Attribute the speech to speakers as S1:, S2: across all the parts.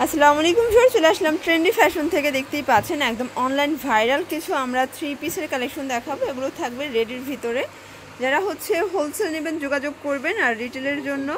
S1: আসসালামু আলাইকুম স্যার, চলে আসলাম ট্রেন্ডি ফ্যাশন থেকে। দেখতেই পাচ্ছেন একদম অনলাইন ভাইরাল কিছু আমরা 3 পিসের কালেকশন দেখাবো। এগুলো থাকবে রেডির ভিতরে। যারা হচ্ছে হোলসেল নেবেন যোগাযোগ করবেন, আর রিটেলের জন্য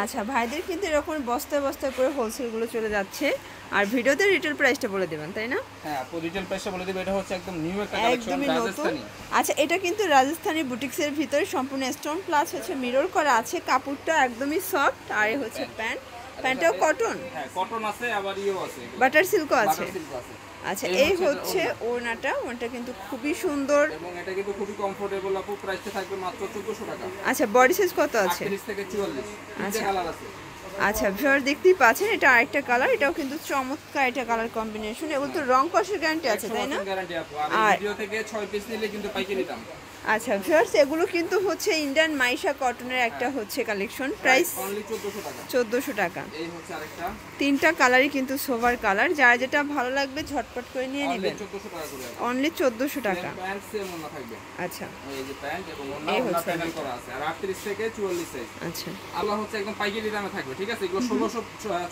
S1: আচ্ছা ভাইদের কিন্তু এরকম বস্তায় বস্তায় করে হোলসেলগুলো চলে যাচ্ছে। আর ভিডিওতে রিটেল প্রাইসটা বলে দেবেন, তাই না?
S2: হ্যাঁ, আপু রিটেল প্রাইসটা বলে দেব। এটা হচ্ছে একদম নিউ একটা কালেকশন, রাজস্থানি।
S1: আচ্ছা, এটা কিন্তু রাজস্থানি বুটিক্সের ভিতরে সম্পূর্ণ স্টোন প্লাস হচ্ছে মিরর করা আছে। কাপড়টা একদমই সফট। আর এই হচ্ছে প্যান্ট, প্যান্টটাও কটন।
S2: হ্যাঁ, কটন আছে, আবার ইও আছে,
S1: বাটার সিল্কও আছে।
S2: বাটার সিল্ক আছে।
S1: আচ্ছা, এই হচ্ছে ওড়নাটা কিন্তু খুবই সুন্দর
S2: এবং এটা কিন্তু খুবই কমফোর্টেবল। আপু প্রাইসটা থাকবে মাত্র 1400 টাকা।
S1: আচ্ছা, বডি সাইজ কত আছে?
S2: 38 থেকে 44।
S1: আচ্ছা
S2: কালার আছে।
S1: আচ্ছা ভিউয়ার দেখতেই পাচ্ছেন, এটা আরেকটা কালার। এটাও কিন্তু চমৎকার এটা কালার কম্বিনেশন। এগুলো তো রং কষের গ্যারান্টি আছে, তাই না?
S2: গ্যারান্টি আপু। আর ভিডিও থেকে 6 পিস নিলে কিন্তু পাইকারি দাম।
S1: আচ্ছা ভিউয়ার্স, এগুলো কিন্তু হচ্ছে ইন্ডিয়ান মাইশা কটনের একটা হচ্ছে কালেকশন। প্রাইস
S2: অনলি 1400 টাকা।
S1: 1400 টাকা।
S2: এই হচ্ছে আরেকটা।
S1: তিনটা কালারই কিন্তু সোভার কালার। যার যেটা ভালো লাগবে ঝটপট করে নিয়ে নেবেন।
S2: 1400 টাকা করে।
S1: অনলি 1400 টাকা।
S2: প্যান্ট সেম ওন্না থাকবে।
S1: আচ্ছা,
S2: এই যে প্যান্ট এবং ওন্না প্যানেল করা আছে। আর 38 থেকে 44 সাইজ।
S1: আচ্ছা,
S2: আল্লাহ হচ্ছে একদম পাইকারি দামে থাকবে, ঠিক আছে? এগুলো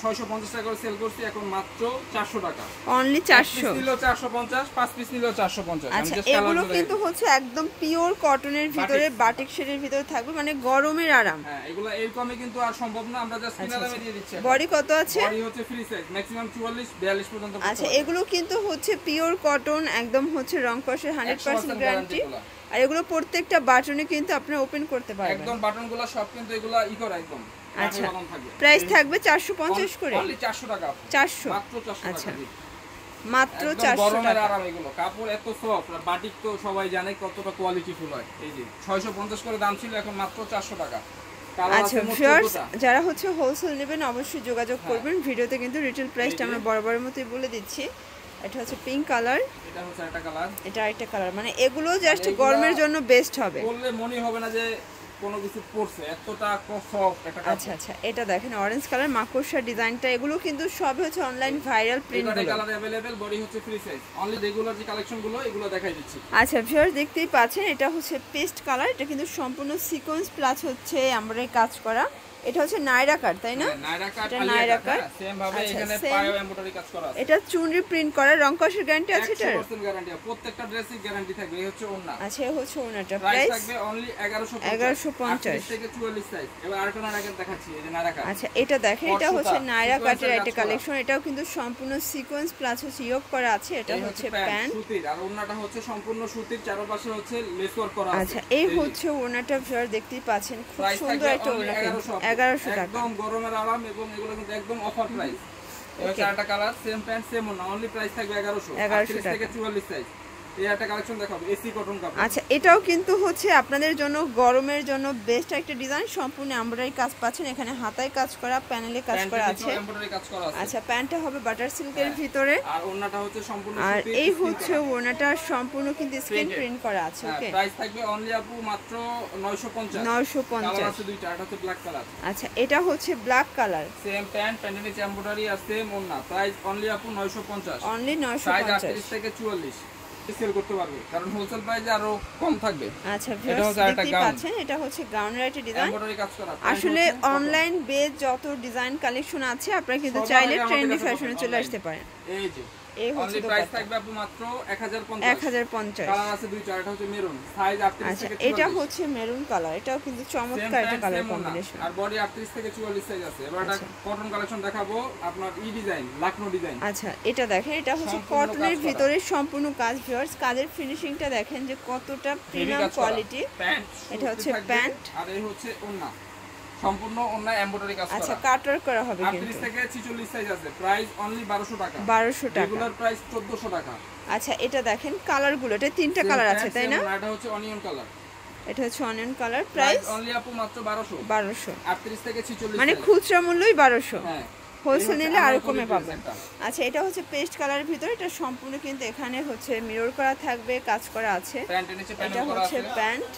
S2: 650 টাকা করে সেল করছি, এখন মাত্র 400 টাকা।
S1: অনলি 400
S2: নিল 450, 5 পিস নিল 450।
S1: আচ্ছা, এগুলো কিন্তু হচ্ছে একদম পিওর কটনের ভিতরে, বাটিক শেডের ভিতরে থাকবে, মানে গরমের আরাম।
S2: হ্যাঁ, এগুলো এরকমই কিন্তু আর সম্ভব না, আমরা জাস্ট কিনা দামে দিয়ে দিচ্ছি।
S1: বডি কত আছে?
S2: বডি হচ্ছে ফ্রি সাইজ, ম্যাক্সিমাম 44 42 পর্যন্ত।
S1: আচ্ছা, এগুলো কিন্তু হচ্ছে পিওর কটন, একদম হচ্ছে রং কষের 100% গ্যারান্টি। আর এগুলো প্রত্যেকটা বাটনে কিন্তু আপনি ওপেন করতে পারবেন।
S2: একদম বাটনগুলো সব কিন্তু এগুলো করা একদম।
S1: আচ্ছা, প্রাইস থাকবে 450 করে।
S2: অনলি 400 টাকা।
S1: 400
S2: মাত্র 400 টাকা। আচ্ছা,
S1: মাত্র 400 টাকা।
S2: আরাম এগুলো। কাপড় এত সফট, আর বাটিক তো সবাই জানে কতটা কোয়ালিটি ফুল হয়। এই যে 650 করে দাম ছিল, এখন মাত্র 400 টাকা।
S1: আচ্ছা ভিউয়ার্স, যারা হচ্ছে হোলসেল নেবেন অবশ্যই যোগাযোগ করবেন। ভিডিওতে কিন্তু রিটেল প্রাইসটা আমরা বরাবরের মতোই বলে দিচ্ছি। এটা হচ্ছে পিঙ্ক কালার,
S2: এটা হচ্ছে একটা কালার,
S1: এটা আরেকটা কালার। মানে এগুলো জাস্ট গরমের জন্য বেস্ট হবে।
S2: বললে মনে হবে না যে কোনো কিছু পড়ছে, এতটা সফট একটা কাপড়।
S1: আচ্ছা আচ্ছা, এটা দেখেন অরেঞ্জ কালার মাকড়সা ডিজাইনটা। এগুলো কিন্তু সব হচ্ছে অনলাইন ভাইরাল প্রিন্ট গুলো।
S2: এটা কালার अवेलेबल, বডি হচ্ছে ফ্রি সাইজ। অনলি রেগুলার যে কালেকশন গুলো এগুলো দেখাই দিচ্ছি।
S1: আচ্ছা ভিউয়ার্স, দেখতেই পাচ্ছেন এটা হচ্ছে পেস্ট কালার। এটা কিন্তু সম্পূর্ণ সিকোয়েন্স প্লাস হচ্ছে এমব্রয়ডারি কাজ করা। এটা হচ্ছে নায়রা কাট, তাই না?
S2: নায়রা কাট সেম ভাবে এখানে পায়ও এমব্রয়ডারি কাজ করা আছে।
S1: এটা চুনরি প্রিন্ট করা, রং কষের গ্যারান্টি আছে এটার?
S2: 100% গ্যারান্টি। প্রত্যেকটা ড্রেসের গ্যারান্টি থাকবে। এই হচ্ছে ওন্না।
S1: আচ্ছা, এই হচ্ছে ওন্নাটা। প্রাইস
S2: থাকবে অনলি 1150
S1: 1150
S2: থেকে 44 সাইজ। এবার আরেকটা নায়রা কাট দেখাচ্ছি, এই যে নায়রা কাট।
S1: আচ্ছা, এটা দেখেন, এটা হচ্ছে নায়রা কাটের একটা কালেকশন। এটাও কিন্তু সম্পূর্ণ সিকোয়েন্স প্লাস হচ্ছে ইয়োগ করা আছে। এটা হচ্ছে প্যান্ট
S2: সুতির, আর ওন্নাটা হচ্ছে সম্পূর্ণ সুতির, চারপাশে হচ্ছে লেস ওয়ার্ক করা আছে।
S1: আচ্ছা, এই হচ্ছে ওন্নাটা। ভিউয়ার দেখতেই পাচ্ছেন, খুব সুন্দর একটা ওন্না। 1100 টাকা।
S2: একদম গরমের আরাম, এবং এগুলো কিন্তু একদম অফার প্রাইস। এই চারটা কালার, সেম প্যান্ট সেম ওন্না, অনলি প্রাইস থাকবে 1100 থেকে 44 সাইজ। এই একটা কালেকশন দেখাবো, এসি কটন কাপড়।
S1: আচ্ছা, এটাও কিন্তু হচ্ছে আপনাদের জন্য গরমের জন্য বেস্ট একটা ডিজাইন। সম্পূর্ণ এমব্রয়ডারি কাজ পাচ্ছেন, এখানে হাতায় কাজ করা, প্যানেলে কাজ করা আছে। আচ্ছা, প্যান্টটা হবে বাটার সিল্কের ভিতরে,
S2: আর ওন্নাটা হচ্ছে সম্পূর্ণ
S1: আর এই হচ্ছে ওন্নাটা সম্পূর্ণ কিন্তু স্ক্রিন প্রিন্ট করা আছে। ওকে,
S2: প্রাইস থাকবে অনলি আপু মাত্র 950।
S1: 950
S2: কালার আছে দুইটা, এটা হচ্ছে ব্ল্যাক কালার।
S1: আচ্ছা, এটা হচ্ছে ব্ল্যাক কালার,
S2: সেম প্যান্ট, প্যান্টের নিচে এমব্রয়ডারি আর সেম ওন্না। প্রাইস অনলি আপু 950।
S1: অনলি 950।
S2: সাইজ 38 থেকে 44 সেল করতে পারবে, কারণ হোলসেল প্রাইসে আরো কম থাকবে।
S1: আচ্ছা ভিউয়ার্স, দেখতেই পাচ্ছেন এটা হচ্ছে গাউনের একটা ডিজাইন।
S2: এমব্রয়ডারি কাজ করা।
S1: আসলে অনলাইন বেজ যত ডিজাইন কালেকশন আছে, আপনারা কিন্তু চাইলে ট্রেন্ডি ফ্যাশনে চলে আসতে পারেন।
S2: এই যে
S1: এই হচ্ছে
S2: প্রাইস থাকবে আপু মাত্র 1050। কালার আছে দুইটা, এটা হচ্ছে মেরুন, সাইজ 38 থেকে 44।
S1: এটা হচ্ছে মেরুন কালার, এটাও কিন্তু চমৎকার একটা কালার কম্বিনেশন।
S2: আর বডি 38 থেকে 44 সাইজ আছে। এবার একটা কটন কালেকশন দেখাবো, আপনার ডিজাইন, লখনউ ডিজাইন।
S1: আচ্ছা, এটা দেখেন, এটা হচ্ছে কটনের ভিতরে সম্পূর্ণ কাজ। ভিউয়ার্স, কাজের ফিনিশিংটা দেখেন যে কতটা প্রিমিয়াম কোয়ালিটি। এটা হচ্ছে প্যান্ট,
S2: আর এই হচ্ছে ওন্না, সম্পূর্ণ ওন্না এমব্রয়ডারি কাজ করা।
S1: আচ্ছা, কাটওয়ার করা হবে কিন্তু।
S2: 38 থেকে 46 সাইজ আছে। প্রাইস অনলি 1200 টাকা।
S1: 1200 টাকা।
S2: রেগুলার প্রাইস 1400 টাকা।
S1: আচ্ছা, এটা দেখেন কালারগুলো, এটা তিনটা কালার আছে, তাই না?
S2: এটা হচ্ছে অনিয়ন কালার।
S1: এটা হচ্ছে অনিয়ন কালার। প্রাইস
S2: অনলি আপু মাত্র 1200।
S1: 38
S2: থেকে 46,
S1: মানে খুচরা মূল্যই 1200।
S2: হ্যাঁ,
S1: হোলসেল নিলে আরো কমে পাবেন। আচ্ছা, এটা হচ্ছে পেস্ট কালারের ভিতরে। এটা সম্পূর্ণ কিন্তু এখানে হচ্ছে মিরর করা থাকবে, কাজ করা আছে।
S2: প্যান্টের নিচে প্যানেল
S1: এটা
S2: করা আছে।
S1: হচ্ছে প্যান্ট,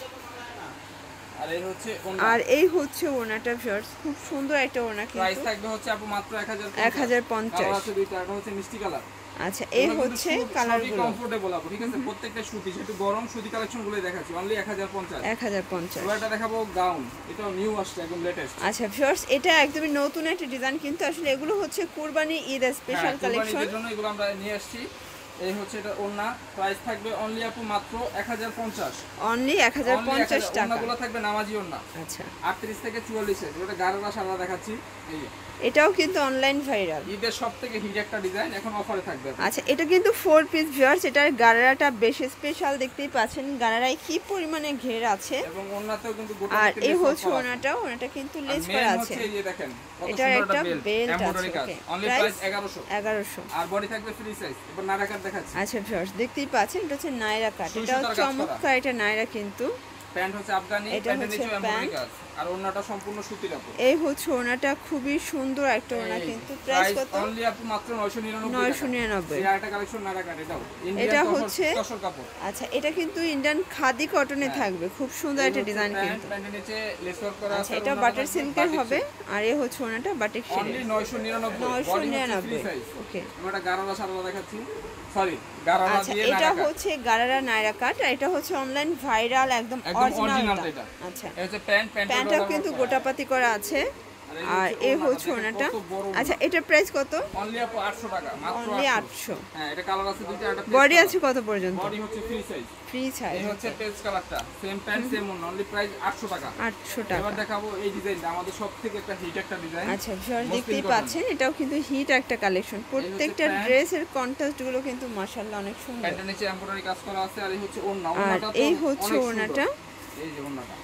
S2: আর এই হচ্ছে ওন্না।
S1: আর এই হচ্ছে ওনাটা। ভিউয়ার্স, খুব সুন্দর একটা ওনা। কিন্তু
S2: প্রাইস থাকবে হচ্ছে আপু মাত্র 1050।
S1: 1050।
S2: কালার আছে দুইটা, এটা হচ্ছে মিষ্টি কালার।
S1: আচ্ছা এই হচ্ছে কালারগুলো
S2: কমফোর্টেবল আপু, ঠিক আছে? প্রত্যেকটা সুতি, যেহেতু গরম সুতি কালেকশনগুলো দেখাচ্ছি অনলি 1050।
S1: 1050।
S2: এবার এটা দেখাবো গাউন, এটা নিউ আসছে একদম লেটেস্ট।
S1: আচ্ছা ভিউয়ার্স, এটা একদমই নতুন একটা ডিজাইন, কিন্তু আসলে এগুলো হচ্ছে কুরবানি ঈদ স্পেশাল কালেকশন,
S2: এর জন্য এগুলো আমরা নিয়ে আসছি। এই হচ্ছে এটা ওন্না, প্রাইস থাকবে অনলি আপু মাত্র 1050,
S1: অনলি 1050 টাকা।
S2: ওন্নাগুলো থাকবে নামাজি ওন্না।
S1: আচ্ছা
S2: 38 থেকে 44 সাইজ, এটা গারারা সারা দেখাচ্ছি। এই যে
S1: এটাও কিন্তু অনলাইন ভাইরাল,
S2: ঈদের সবথেকে হিট একটা ডিজাইন, এখন অফারে থাকবে।
S1: আচ্ছা এটা কিন্তু 4 পিস ভিউয়ার্স, এটার গারারাটা বেশ স্পেশাল, দেখতেই পাচ্ছেন গারারায় কি পরিমাণে ঘের আছে,
S2: এবং ওন্নাতেও কিন্তু গোটা
S1: আর এই হচ্ছে ওনাটা কিন্তু লেস করা আছে।
S2: এই যে দেখেন কত
S1: এটা
S2: সুন্দর
S1: একটা
S2: একটা
S1: বেল্ট
S2: এমব্রয়ডারি কাজ,
S1: আছে,
S2: অনলি প্রাইস 1100।
S1: 1100
S2: আর বডি থাকবে ফ্রি সাইজ। এবার নায়রা কাট দেখাচ্ছি।
S1: আচ্ছা ভিউয়ার্স দেখতেই পাচ্ছেন, এটা হচ্ছে নায়রা কাট,
S2: সুই
S1: এটা
S2: সুতার কাজ
S1: চমৎকার, এটা নায়রা কিন্তু
S2: প্যান্ট হচ্ছে আফগানি,
S1: এটা
S2: প্যান্টের
S1: হচ্ছে
S2: নিচে এমব্রয়ডারি কাজ, আর ওন্নাটা সম্পূর্ণ সুতির আপু।
S1: এই হচ্ছে ওনাটা খুবই সুন্দর একটা ওনা, কিন্তু প্রাইস কত?
S2: অনলি আপু মাত্র 999।
S1: 999।
S2: এই আরেকটা কালেকশন নায়রা কাট, এটাও
S1: এটা
S2: ইন্ডিয়ান
S1: হচ্ছে
S2: তসর কাপড়।
S1: আচ্ছা এটা কিন্তু ইন্ডিয়ান খাদি কটনে থাকবে, খুব সুন্দর একটা ডিজাইন কিন্তু।
S2: প্যান্টের নিচে লেস ওয়ার্ক করা
S1: আচ্ছা
S2: আছে,
S1: এটা বাটার সিল্কের হবে, আর এই হচ্ছে ওনাটা বাটিক শেড,
S2: অনলি 999।
S1: 999। ওকে
S2: এটা গারারা সারা দেখাচ্ছি, সরি গারারা
S1: আচ্ছা
S2: দিয়ে
S1: এটা হচ্ছে গারারা নায়রা কাট, আর এটা হচ্ছে অনলাইন ভাইরাল একদম অরিজিনাল
S2: এটা।
S1: আচ্ছা
S2: এই হচ্ছে প্যান্টটা
S1: কিন্তু গোটাপাতি করা আছে, আর এই হচ্ছে ওনাটা। আচ্ছা এটা প্রাইস কত?
S2: অনলি আপু 800 টাকা মাত্র।
S1: অনলি 800।
S2: হ্যাঁ এটা কালার আছে দুইটা, একটা
S1: বডি আছে কত পর্যন্ত?
S2: বডি হচ্ছে ফ্রি সাইজ।
S1: Free size.
S2: এই হচ্ছে পেজ কালারটা, সেম প্যান্ট সেম ওন্না, অনলি প্রাইস 800 টাকা।
S1: 800 টাকা।
S2: এবার দেখাবো এই ডিজাইনটা, আমাদের সবথেকে একটা হিট একটা ডিজাইন।
S1: আচ্ছা ভিউয়ার্স দেখতেই পাচ্ছেন, এটাও কিন্তু হিট একটা কালেকশন, প্রত্যেকটা ড্রেসের কন্ট্রাস্ট গুলো কিন্তু মাশাআল্লাহ অনেক সুন্দর।
S2: প্যান্টের নিচে এমব্রয়ডারি কাজ করা আছে, আর এই হচ্ছে ওন্না,
S1: আর
S2: ওন্নাটা তো
S1: এই হচ্ছে ওনাটা,
S2: এই যে ওন্নাটা।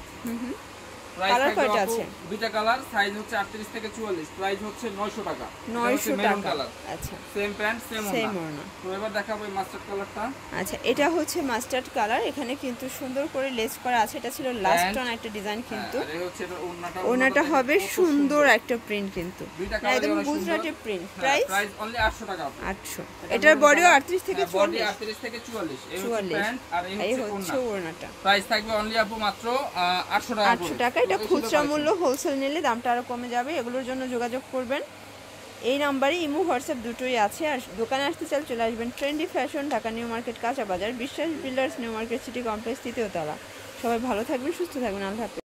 S1: কালার কয়টা আছে?
S2: দুইটা কালার, সাইজ হচ্ছে 38 থেকে 44, প্রাইস হচ্ছে 900 টাকা।
S1: 900 টাকা। আচ্ছা
S2: সেম প্যান্ট সেম
S1: ওনা।
S2: তো এবার দেখাবো এই মাস্টার্ড কালারটা।
S1: আচ্ছা এটা হচ্ছে মাস্টার্ড কালার, এখানে কিন্তু সুন্দর করে লেস করা আছে, এটা ছিল লাস্ট অন একটা ডিজাইন, কিন্তু
S2: আর এই হচ্ছে এটা
S1: ওনাটা হবে সুন্দর একটা প্রিন্ট, কিন্তু একদম গুজরাটি প্রিন্ট। প্রাইস
S2: অনলি 800 টাকা।
S1: 800। এটার বডিও 38 থেকে 44।
S2: বডি 38 থেকে 44। এই হচ্ছে প্যান্ট, আর এই হচ্ছে
S1: ওনাটা।
S2: প্রাইস থাকবে অনলি আপু মাত্র 800 টাকা।
S1: 800 টাকা। এটা খুচরা মূল্য, হোলসেল নিলে দামটা আরো কমে যাবে। এগুলোর জন্য যোগাযোগ করবেন এই নাম্বারে, ইমো হোয়াটসঅ্যাপ দুটোই আছে। আর দোকানে আসতে চাইলে চলে আসবেন trendy fashion, Dhaka new market, কাঁচা বাজার, Biswas builders, new market city complex, 3য় তলা। সবাই ভালো থাকবেন, সুস্থ থাকবেন, আল্লাহ হাফেজ।